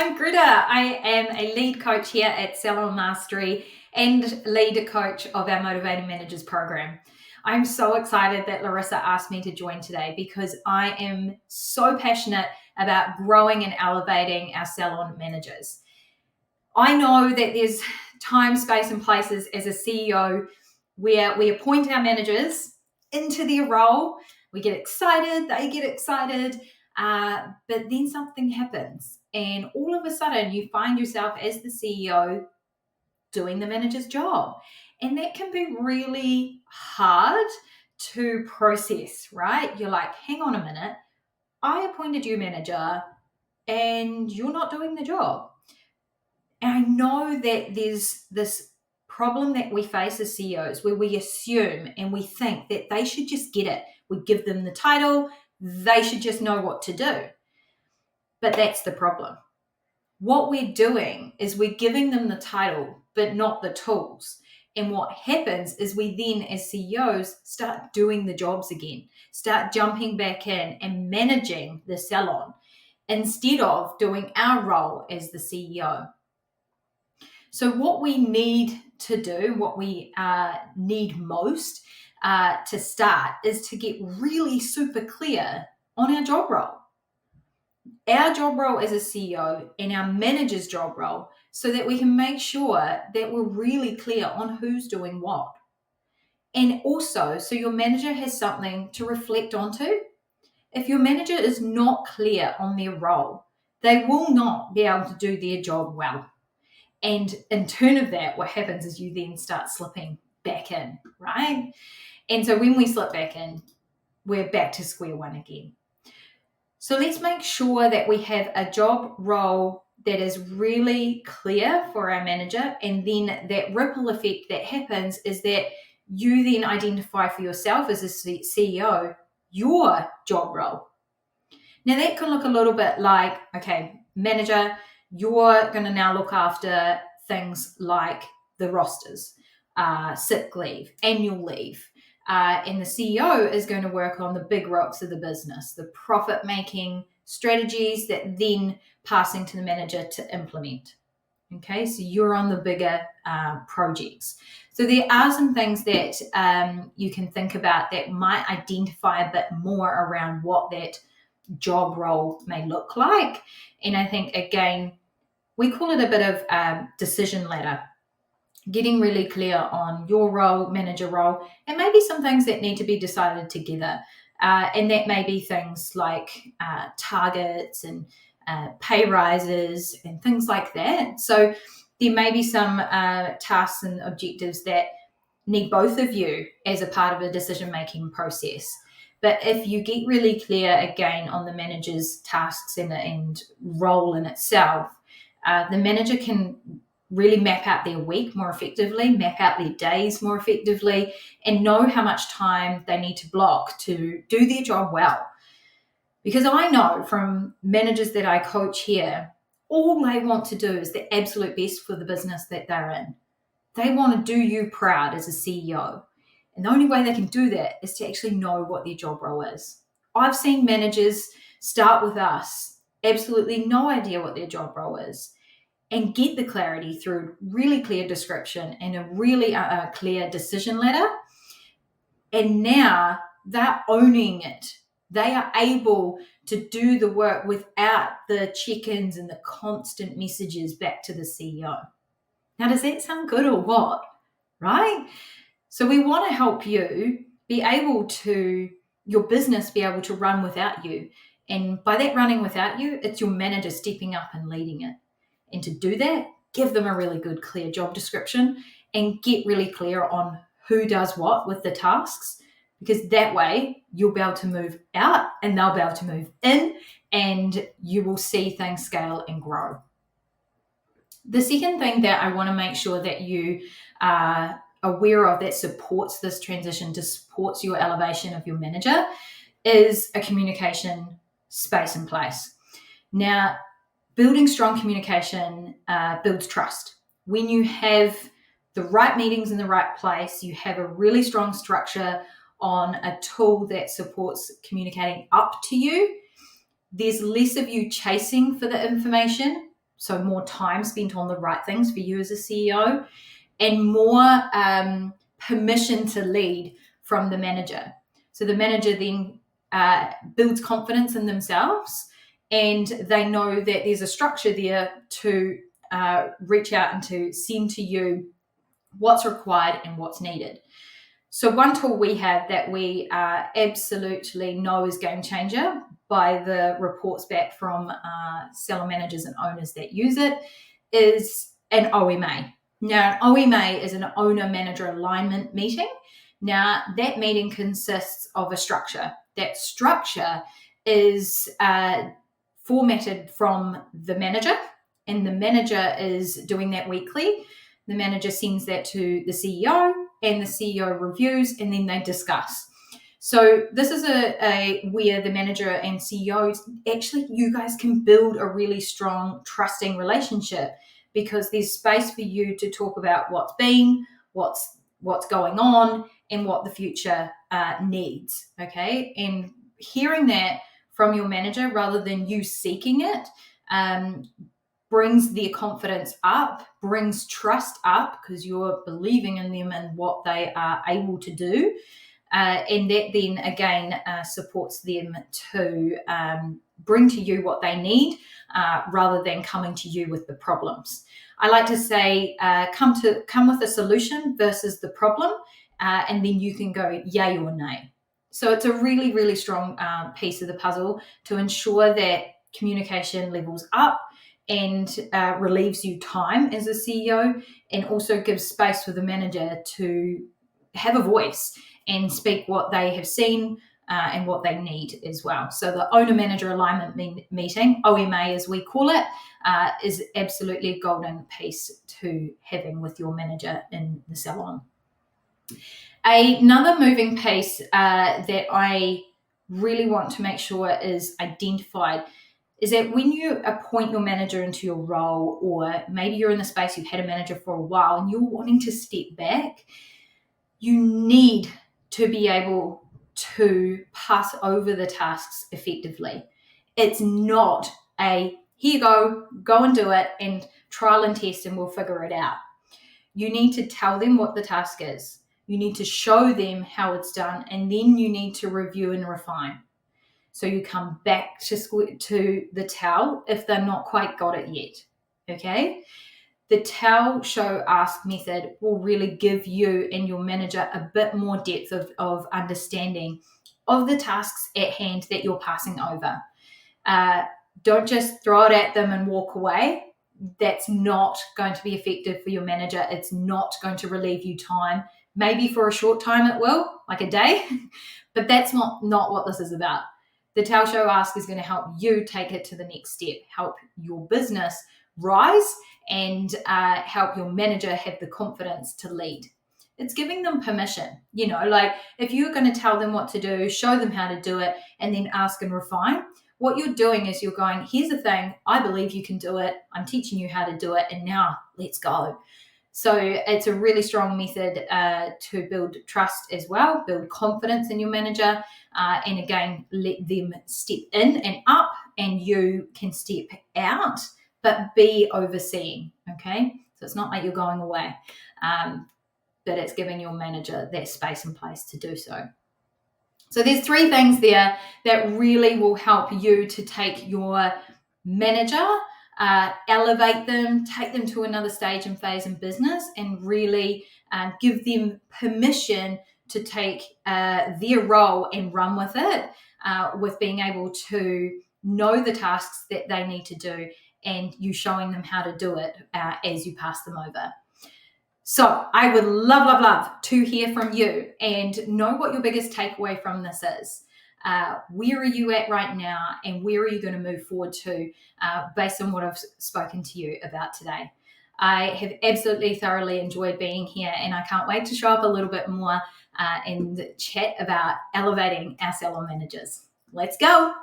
I'm Greta. I am a lead coach here at Salon Mastery and lead coach of our Motivating Managers program. I'm so excited that Larissa asked me to join today because I am so passionate about growing and elevating our salon managers. I know that there's time, space, and places as a CEO where we appoint our managers into their role. We get excited, they get excited, but then something happens. And all of a sudden, you find yourself as the CEO doing the manager's job. And that can be really hard to process, right? You're like, hang on a minute, I appointed you manager and you're not doing the job. And I know that there's this problem that we face as CEOs where we assume and we think that they should just get it. We give them the title, they should just know what to do. But that's the problem. What we're doing is we're giving them the title, but not the tools. And what happens is we then, as CEOs, start doing the jobs again, start jumping back in and managing the salon instead of doing our role as the CEO. So what we need to do, what we need most to start is to get really super clear on our job role. Our job role as a CEO and our manager's job role so that we can make sure that we're really clear on who's doing what. And also, so your manager has something to reflect onto. If your manager is not clear on their role, they will not be able to do their job well. And in turn of that, what happens is you then start slipping back in, right? And so when we slip back in, we're back to square one again. So let's make sure that we have a job role that is really clear for our manager. And then that ripple effect that happens is that you then identify for yourself as a CEO your job role. Now that can look a little bit like, okay, manager, you're going to now look after things like the rosters, sick leave, annual leave. And the CEO is going to work on the big rocks of the business, the profit-making strategies that then passing to the manager to implement. Okay, so you're on the bigger projects. So there are some things that you can think about that might identify a bit more around what that job role may look like. And I think, again, we call it a bit of decision ladder. Getting really clear on your role, manager role, and maybe some things that need to be decided together. And that may be things like targets and pay rises and things like that. So there may be some tasks and objectives that need both of you as a part of a decision-making process. But if you get really clear, again, on the manager's tasks and role in itself, the manager can really map out their week more effectively, map out their days more effectively, and know how much time they need to block to do their job well. Because I know from managers that I coach here, all they want to do is the absolute best for the business that they're in. They want to do you proud as a CEO. And the only way they can do that is to actually know what their job role is. I've seen managers start with us, absolutely no idea what their job role is, and get the clarity through really clear description and a really clear decision ladder. And now they're owning it. They are able to do the work without the check-ins and the constant messages back to the CEO. Now, does that sound good or what? Right? So we want to help you be able to, your business be able to run without you. And by that running without you, it's your manager stepping up and leading it. And to do that, give them a really good, clear job description and get really clear on who does what with the tasks, because that way you'll be able to move out and they'll be able to move in and you will see things scale and grow. The second thing that I want to make sure that you are aware of that supports this transition, to supports your elevation of your manager, is a communication space and place. Now, building strong communication builds trust. When you have the right meetings in the right place, you have a really strong structure on a tool that supports communicating up to you, there's less of you chasing for the information so more time spent on the right things for you as a CEO, and more permission to lead from the manager. So the manager then builds confidence in themselves, and they know that there's a structure there to reach out and to send to you what's required and what's needed. So one tool we have that we absolutely know is game changer by the reports back from seller managers and owners that use it is an OMA. Now, an OMA is an owner-manager alignment meeting. Now, that meeting consists of a structure. That structure is formatted from the manager, and the manager is doing that weekly. The manager sends that to the CEO, and the CEO reviews, and then they discuss. So this is a where the manager and CEOs, actually, you guys can build a really strong, trusting relationship, because there's space for you to talk about what's been, what's going on, and what the future needs, okay? And hearing that from your manager rather than you seeking it brings their confidence up, brings trust up, because you're believing in them and what they are able to do. And that then again supports them to bring to you what they need rather than coming to you with the problems. I like to say come with a solution versus the problem, and then you can go yay or nay. So it's a really, really strong piece of the puzzle to ensure that communication levels up and relieves you time as a CEO, and also gives space for the manager to have a voice and speak what they have seen and what they need as well. So the owner-manager alignment meeting, OMA as we call it, is absolutely a golden piece to having with your manager in the salon. Another moving piece that I really want to make sure is identified is that when you appoint your manager into your role, or maybe you're in the space, you've had a manager for a while and you're wanting to step back, you need to be able to pass over the tasks effectively. It's not a, here you go and do it, and trial and test and we'll figure it out. You need to tell them what the task is. You need to show them how it's done, and then you need to review and refine. So you come back to the tell if they're not quite got it yet, okay? The tell, show, ask method will really give you and your manager a bit more depth of understanding of the tasks at hand that you're passing over. Don't just throw it at them and walk away. That's not going to be effective for your manager. It's not going to relieve you time. Maybe for a short time it will, like a day, but that's not what this is about. The tell, show, ask is going to help you take it to the next step, help your business rise, and help your manager have the confidence to lead. It's giving them permission. Like if you're going to tell them what to do, show them how to do it, and then ask and refine, what you're doing is you're going, here's the thing, I believe you can do it, I'm teaching you how to do it, and now let's go. So it's a really strong method to build trust as well, build confidence in your manager, and again, let them step in and up, and you can step out, but be overseeing, okay? So it's not like you're going away, but it's giving your manager that space and place to do so. So there's 3 things there that really will help you to take your manager, elevate them, take them to another stage and phase in business, and really give them permission to take their role and run with it, with being able to know the tasks that they need to do, and you showing them how to do it as you pass them over. So I would love to hear from you and know what your biggest takeaway from this is. Where are you at right now, and where are you going to move forward to based on what I've spoken to you about today? I have absolutely thoroughly enjoyed being here, and I can't wait to show up a little bit more and chat about elevating our salon managers. Let's go.